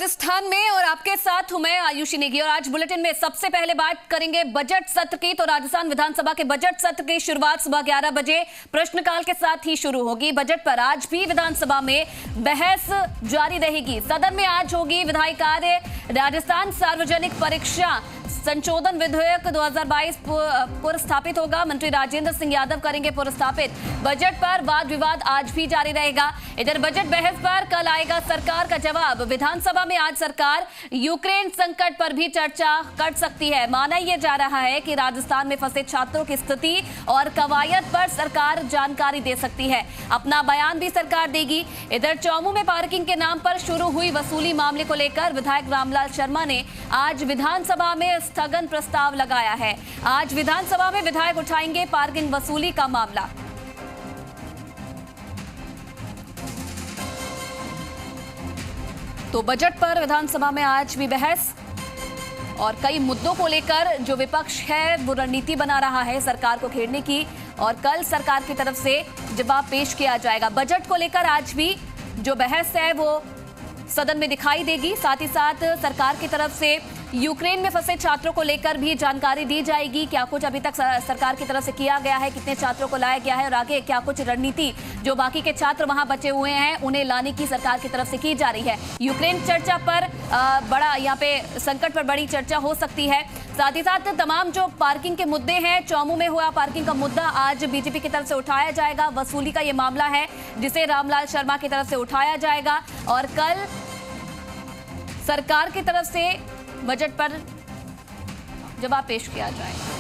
राजस्थान में और आपके साथ हूं मैं आयुषी नेगी। और आज बुलेटिन में सबसे पहले बात करेंगे बजट सत्र की। तो राजस्थान विधानसभा के बजट सत्र की शुरुआत सुबह 11 बजे प्रश्नकाल के साथ ही शुरू होगी। बजट पर आज भी विधानसभा में बहस जारी रहेगी। सदन में आज होगी विधायी कार्य। राजस्थान सार्वजनिक परीक्षा संशोधन विधेयक 2022 पुरस्थापित होगा। मंत्री राजेंद्र सिंह यादव करेंगे पुरस्थापित। बजट पर वाद विवाद आज भी जारी रहेगा। इधर बजट बहस पर कल आएगा सरकार का जवाब। विधानसभा में आज सरकार यूक्रेन संकट पर भी चर्चा कर सकती है। माना यह जा रहा है कि राजस्थान में फंसे छात्रों की स्थिति और कवायद पर सरकार जानकारी दे सकती है। अपना बयान भी सरकार देगी। इधर चौमू में पार्किंग के नाम पर शुरू हुई वसूली मामले को लेकर विधायक रामलाल शर्मा ने आज विधानसभा में स्थगन प्रस्ताव लगाया है। आज विधानसभा में विधायक उठाएंगे पार्किंग वसूली का मामला। तो बजट पर विधानसभा में आज भी बहस और कई मुद्दों को लेकर जो विपक्ष है वो रणनीति बना रहा है सरकार को घेरने की, और कल सरकार की तरफ से जवाब पेश किया जाएगा। बजट को लेकर आज भी जो बहस है वो सदन में दिखाई देगी। साथ ही साथ सरकार की तरफ से यूक्रेन में फंसे छात्रों को लेकर भी जानकारी दी जाएगी। क्या कुछ अभी तक सरकार की तरफ से किया गया है, कितने छात्रों को लाया गया है और आगे क्या कुछ रणनीति जो बाकी के छात्र वहां बचे हुए हैं उन्हें लाने की सरकार की तरफ से की जा रही है। यूक्रेन चर्चा पर बड़ा यहाँ पे संकट पर बड़ी चर्चा हो सकती है। साथ ही साथ तमाम जो पार्किंग के मुद्दे हैं, चौमू में हुआ पार्किंग का मुद्दा आज बीजेपी की तरफ से उठाया जाएगा। वसूली का ये मामला है जिसे रामलाल शर्मा की तरफ से उठाया जाएगा और कल सरकार की तरफ से बजट पर जवाब पेश किया जाएगा।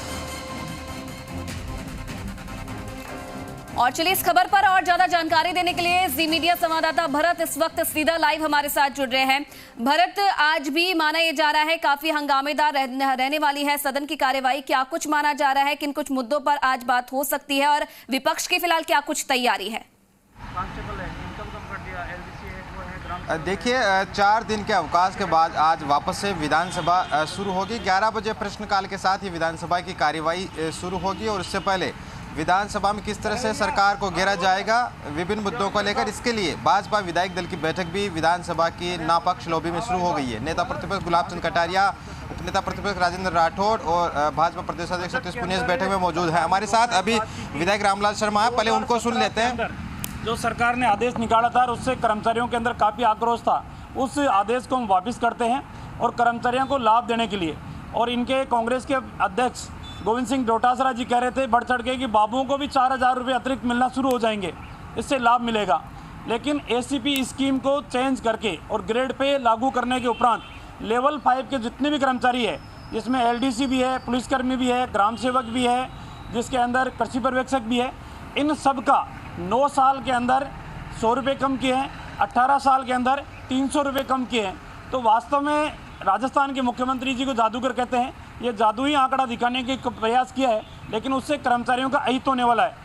और चलिए इस खबर पर और ज्यादा जानकारी देने के लिए जी मीडिया संवाददाता भरत इस वक्त सीधा लाइव हमारे साथ जुड़ रहे हैं। भरत, आज भी माना यह जा रहा है काफी हंगामेदार रहने वाली है सदन की कार्यवाही। क्या कुछ माना जा रहा है, किन कुछ मुद्दों पर आज बात हो सकती है और विपक्ष की फिलहाल क्या कुछ तैयारी है? देखिए, 4 दिन के अवकाश के बाद आज वापस से विधानसभा शुरू होगी। 11 बजे प्रश्नकाल के साथ ही विधानसभा की कार्यवाही शुरू होगी और इससे पहले विधानसभा में किस तरह से सरकार को घेरा जाएगा विभिन्न मुद्दों को लेकर, इसके लिए भाजपा विधायक दल की बैठक भी विधानसभा की नापक्ष लॉबी में शुरू हो गई है। नेता प्रतिपक्ष गुलाब चंद कटारिया, उपनेता प्रतिपक्ष राजेंद्र राठौड़ और भाजपा प्रदेश अध्यक्ष सतीश पुनिया इस बैठक में मौजूद है। हमारे साथ अभी विधायक रामलाल शर्मा है, पहले उनको सुन लेते हैं। जो सरकार ने आदेश निकाला था और उससे कर्मचारियों के अंदर काफ़ी आक्रोश था, उस आदेश को हम वापस करते हैं और कर्मचारियों को लाभ देने के लिए। और इनके कांग्रेस के अध्यक्ष गोविंद सिंह डोटासरा जी कह रहे थे बढ़ चढ़ के कि बाबुओं को भी 4,000 रुपये अतिरिक्त मिलना शुरू हो जाएंगे, इससे लाभ मिलेगा। लेकिन एसीपी स्कीम को चेंज करके और ग्रेड पे लागू करने के उपरांत लेवल 5 के जितने भी कर्मचारी है, जिसमें एलडीसी भी है, पुलिसकर्मी भी है, ग्राम सेवक भी है, जिसके अंदर कृषि पर्यवेक्षक भी है, इन सब का 9 साल के अंदर 100 रुपये कम किए हैं, 18 साल के अंदर 300 रुपये कम किए हैं। तो वास्तव में राजस्थान के मुख्यमंत्री जी को जादूगर कहते हैं, ये जादुई आंकड़ा दिखाने के प्रयास किया है, लेकिन उससे कर्मचारियों का अहित होने वाला है।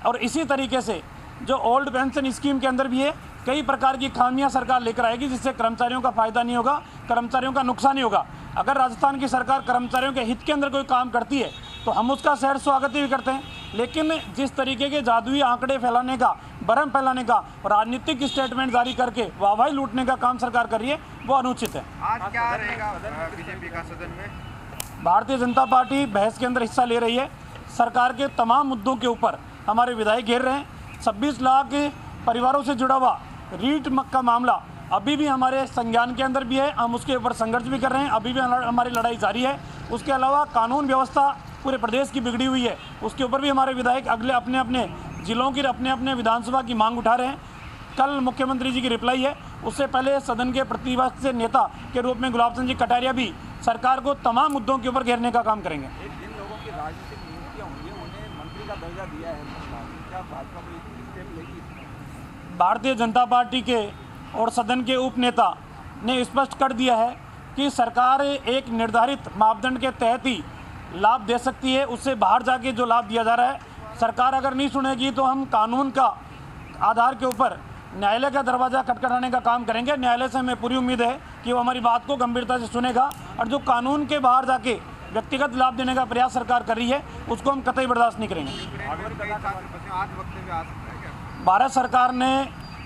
और इसी तरीके से जो ओल्ड पेंशन स्कीम के अंदर भी है, कई प्रकार की खामियां सरकार लेकर आएगी जिससे कर्मचारियों का फायदा नहीं होगा, कर्मचारियों का नुकसान ही होगा। अगर राजस्थान की सरकार कर्मचारियों के हित के अंदर कोई काम करती है तो हम उसका सहर्ष स्वागत भी करते हैं, लेकिन जिस तरीके के जादुई आंकड़े फैलाने का, भ्रम फैलाने का, राजनीतिक स्टेटमेंट जारी करके वाहवाही लूटने का काम सरकार कर रही है, वो अनुचित है। आज क्या रहेगा बीजेपी का सदन में? भारतीय जनता पार्टी बहस के अंदर हिस्सा ले रही है। सरकार के तमाम मुद्दों के ऊपर हमारे विधायक घेर रहे हैं। 26 लाख परिवारों से जुड़ा हुआ रीट का मामला अभी भी हमारे संज्ञान के अंदर भी है, हम उसके ऊपर संघर्ष भी कर रहे हैं, अभी भी हमारी लड़ाई जारी है। उसके अलावा कानून व्यवस्था पूरे प्रदेश की बिगड़ी हुई है, उसके ऊपर भी हमारे विधायक अगले अपने अपने जिलों की अपने अपने विधानसभा की मांग उठा रहे हैं। कल मुख्यमंत्री जी की रिप्लाई है, उससे पहले सदन के प्रतिपक्ष नेता के रूप में गुलाब चंद जी कटारिया भी सरकार को तमाम मुद्दों के ऊपर घेरने का काम करेंगे। जिन लोगों की राजनीतिक नियुक्तियां हुई हैं उन्हें मंत्री का दर्जा दिया है, क्या भाजपा कोई स्टेप लेगी? भारतीय जनता पार्टी के और सदन के उप नेता ने स्पष्ट कर दिया है कि सरकार एक निर्धारित मापदंड के तहत ही लाभ दे सकती है, उससे बाहर जाके जो लाभ दिया जा रहा है, सरकार अगर नहीं सुनेगी तो हम कानून का आधार के ऊपर न्यायालय का दरवाज़ा खटखटाने का काम करेंगे। न्यायालय से हमें पूरी उम्मीद है कि वो हमारी बात को गंभीरता से सुनेगा और जो कानून के बाहर जाके व्यक्तिगत लाभ देने का प्रयास सरकार कर रही है उसको हम कतई बर्दाश्त नहीं करेंगे। भारत सरकार ने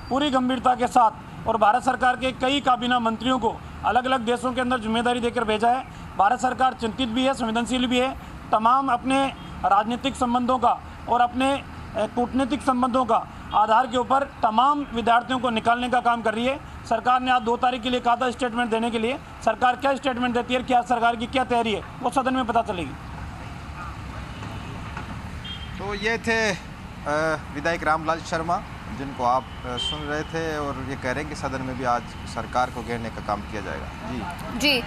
पूरी गंभीरता के साथ और भारत सरकार के कई काबीना मंत्रियों को अलग अलग देशों के अंदर जिम्मेदारी देकर भेजा है। भारत सरकार चिंतित भी है, संवेदनशील भी है। तमाम अपने राजनीतिक संबंधों का और अपने कूटनीतिक संबंधों का आधार के ऊपर तमाम विद्यार्थियों को निकालने का काम कर रही है। सरकार ने आज 2 तारीख के लिए कहा था स्टेटमेंट देने के लिए। सरकार क्या स्टेटमेंट देती है, क्या सरकार की क्या तैयारी है, वो सदन में पता चलेगी। तो ये थे विधायक रामलाल शर्मा, जिनको आप सुन रहे थे, और ये कह रहे हैं कि सदन में भी आज सरकार को घेरने का काम किया जाएगा। जी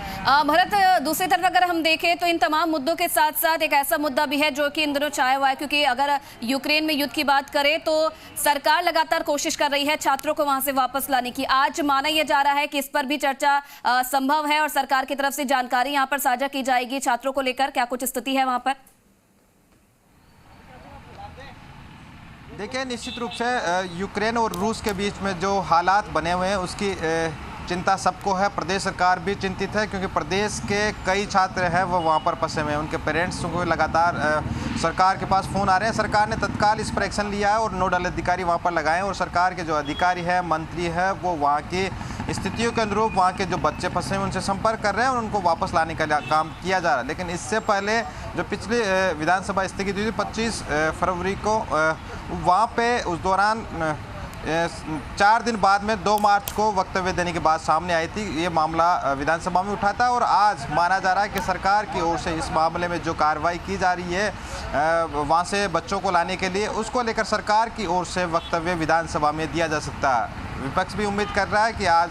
भरत, दूसरी तरफ अगर हम देखें तो इन तमाम मुद्दों के साथ साथ एक ऐसा मुद्दा भी है जो कि इन दिनों छाया हुआ है, क्योंकि अगर यूक्रेन में युद्ध की बात करें तो सरकार लगातार कोशिश कर रही है छात्रों को वहां से वापस लाने की। आज माना यह जा रहा है कि इस पर भी चर्चा संभव है और सरकार की तरफ से जानकारी यहाँ पर साझा की जाएगी छात्रों को लेकर। क्या कुछ स्थिति है वहां पर? देखिए, निश्चित रूप से यूक्रेन और रूस के बीच में जो हालात बने हुए हैं उसकी चिंता सबको है। प्रदेश सरकार भी चिंतित है, क्योंकि प्रदेश के कई छात्र हैं वो वहाँ पर फंसे हुए हैं। उनके पेरेंट्स को लगातार सरकार के पास फ़ोन आ रहे हैं। सरकार ने तत्काल इस पर एक्शन लिया है और नोडल अधिकारी वहाँ पर लगाए, और सरकार के जो अधिकारी हैं, मंत्री हैं, वो वहाँ की स्थितियों के अनुरूप वहाँ के जो बच्चे फंसे हैं उनसे संपर्क कर रहे हैं और उनको वापस लाने का काम किया जा रहा है। लेकिन इससे पहले जो पिछली विधानसभा स्थगित हुई थी 25 फरवरी को, वहाँ पे उस दौरान 4 दिन बाद में 2 मार्च को वक्तव्य देने की बात सामने आई थी। ये मामला विधानसभा में उठा था और आज माना जा रहा है कि सरकार की ओर से इस मामले में जो कार्रवाई की जा रही है वहाँ से बच्चों को लाने के लिए, उसको लेकर सरकार की ओर से वक्तव्य विधानसभा में दिया जा सकता है। विपक्ष भी उम्मीद कर रहा है कि आज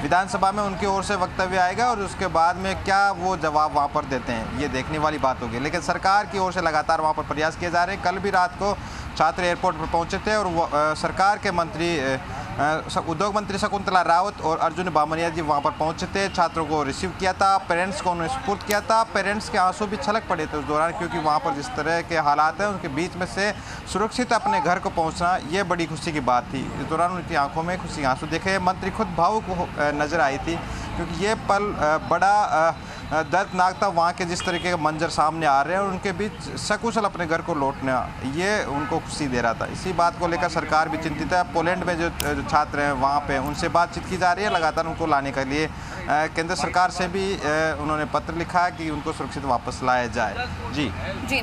विधानसभा में उनकी ओर से वक्तव्य आएगा और उसके बाद में क्या वो जवाब वहाँ पर देते हैं, ये देखने वाली बात होगी। लेकिन सरकार की ओर से लगातार वहाँ पर प्रयास किए जा रहे हैं। कल भी रात को छात्र एयरपोर्ट पर पहुंचे थे और सरकार के मंत्री उद्योग मंत्री शकुंतला रावत और अर्जुन बामनिया जी वहां पर पहुंचे थे, छात्रों को रिसीव किया था, पेरेंट्स को उन्हें सुपुर्द किया था। पेरेंट्स के आंसू भी छलक पड़े थे उस दौरान, क्योंकि वहां पर जिस तरह के हालात हैं उनके बीच में से सुरक्षित अपने घर को पहुंचना ये बड़ी खुशी की बात थी। इस दौरान उनकी आंखों में खुशी आंसू देखे। मंत्री खुद भावुक नजर आई थी, क्योंकि ये पल बड़ा दर्दनाक था। वहाँ के जिस तरीके के मंजर सामने आ रहे हैं और उनके बीच सकुशल अपने घर को लौटना, ये उनको खुशी दे रहा था। इसी बात को लेकर सरकार भी चिंतित है। पोलैंड में जो छात्र हैं वहाँ पे उनसे बातचीत की जा रही है लगातार उनको लाने के लिए। केंद्र सरकार से भी उन्होंने पत्र लिखा कि उनको सुरक्षित वापस लाया जाए। जी जी,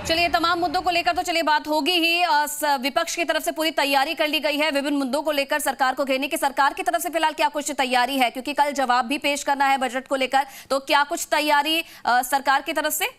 चलिए, तमाम मुद्दों को लेकर तो चलिए बात होगी ही। विपक्ष की तरफ से पूरी तैयारी कर ली गई है विभिन्न मुद्दों को लेकर सरकार को घेरने की। सरकार की तरफ से फिलहाल क्या कुछ तैयारी है, क्योंकि कल जवाब भी पेश करना है बजट को लेकर, तो क्या कुछ तैयारी सरकार की तरफ से?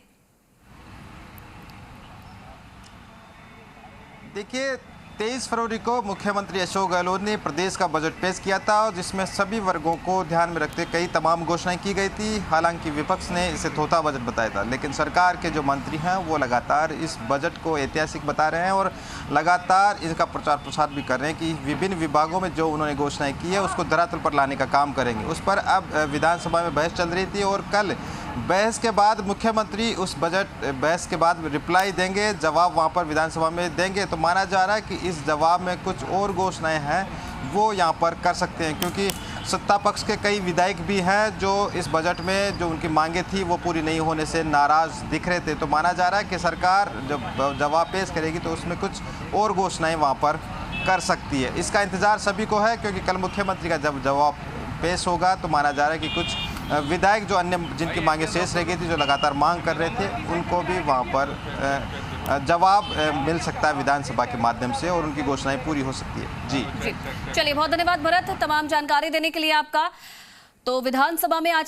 देखिए, 23 फरवरी को मुख्यमंत्री अशोक गहलोत ने प्रदेश का बजट पेश किया था और जिसमें सभी वर्गों को ध्यान में रखते कई तमाम घोषणाएं की गई थी। हालांकि विपक्ष ने इसे थोथा बजट बताया था, लेकिन सरकार के जो मंत्री हैं वो लगातार इस बजट को ऐतिहासिक बता रहे हैं और लगातार इसका प्रचार प्रसार भी कर रहे हैं कि विभिन्न विभागों में जो उन्होंने घोषणाएं की है उसको धरातल पर लाने का काम करेंगे। उस पर अब विधानसभा में बहस चल रही थी और कल बहस के बाद मुख्यमंत्री उस बजट बहस के बाद रिप्लाई देंगे, जवाब वहाँ पर विधानसभा में देंगे। तो माना जा रहा है कि इस जवाब में कुछ और घोषणाएं हैं वो यहाँ पर कर सकते हैं, क्योंकि सत्ता पक्ष के कई विधायक भी हैं जो इस बजट में जो उनकी मांगे थी वो पूरी नहीं होने से नाराज़ दिख रहे थे। तो माना जा रहा है कि सरकार जब जवाब पेश करेगी तो उसमें कुछ और घोषणाएं वहाँ पर कर सकती है। इसका इंतज़ार सभी को है, क्योंकि कल मुख्यमंत्री का जब जवाब पेश होगा तो माना जा रहा है कि कुछ विधायक जो अन्य जिनकी मांगे शेष रह गई थी, जो लगातार मांग कर रहे थे, उनको भी वहाँ पर जवाब मिल सकता है विधानसभा के माध्यम से और उनकी घोषणाएं पूरी हो सकती है। जी चलिए, बहुत धन्यवाद भरत तमाम जानकारी देने के लिए आपका। तो विधानसभा में आज